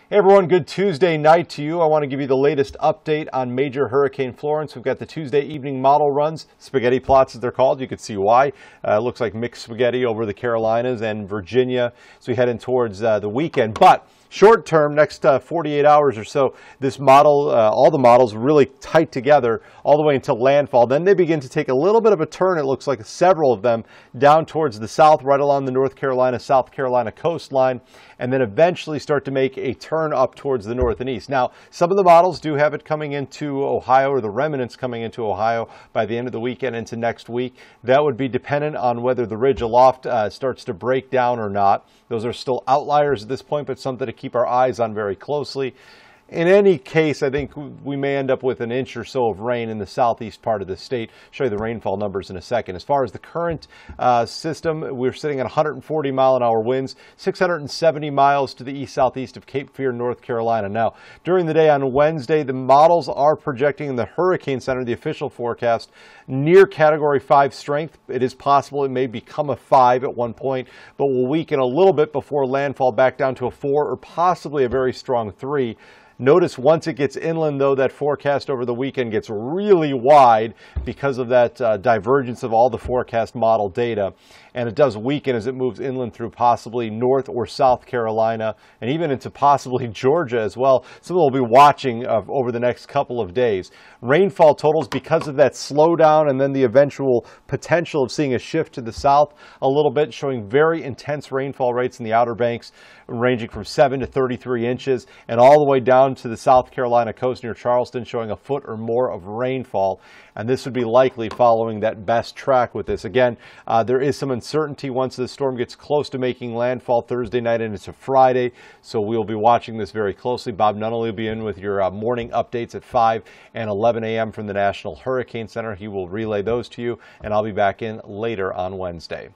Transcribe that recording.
Hey everyone, good Tuesday night to you. I want to give you the latest update on major Hurricane Florence. We've got the Tuesday evening model runs, spaghetti plots as they're called. You can see why. It looks like mixed spaghetti over the Carolinas and Virginia as we head in towards the weekend. But short term, next 48 hours or so, this model, all the models really tight together all the way until landfall. Then they begin to take a little bit of a turn, it looks like several of them, down towards the south, right along the North Carolina, South Carolina coastline, and then eventually start to make a turn up towards the north and east. Now, some of the models do have it coming into Ohio, or the remnants coming into Ohio by the end of the weekend into next week. That would be dependent on whether the ridge aloft starts to break down or not. Those are still outliers at this point, but something to keep our eyes on very closely. In any case, I think we may end up with an inch or so of rain in the southeast part of the state. I'll show you the rainfall numbers in a second. As far as the current system, we're sitting at 140 mile-an-hour winds, 670 miles to the east-southeast of Cape Fear, North Carolina. Now, during the day on Wednesday, the models are projecting in the Hurricane Center, the official forecast, near Category 5 strength. It is possible it may become a 5 at one point, but will weaken a little bit before landfall back down to a 4 or possibly a very strong 3. Notice once it gets inland, though, that forecast over the weekend gets really wide because of that divergence of all the forecast model data. And it does weaken as it moves inland through possibly North or South Carolina and even into possibly Georgia as well. Something we'll be watching over the next couple of days. Rainfall totals, because of that slowdown and then the eventual potential of seeing a shift to the south a little bit, showing very intense rainfall rates in the Outer Banks, ranging from 7 to 33 inches, and all the way down to the South Carolina coast near Charleston, showing a foot or more of rainfall. And this would be likely following that best track with this. Again, there is some uncertainty once the storm gets close to making landfall Thursday night and into Friday. So we'll be watching this very closely. Bob Nunnally will be in with your morning updates at 5 and 11 a.m. from the National Hurricane Center. He will relay those to you, and I'll be back in later on Wednesday.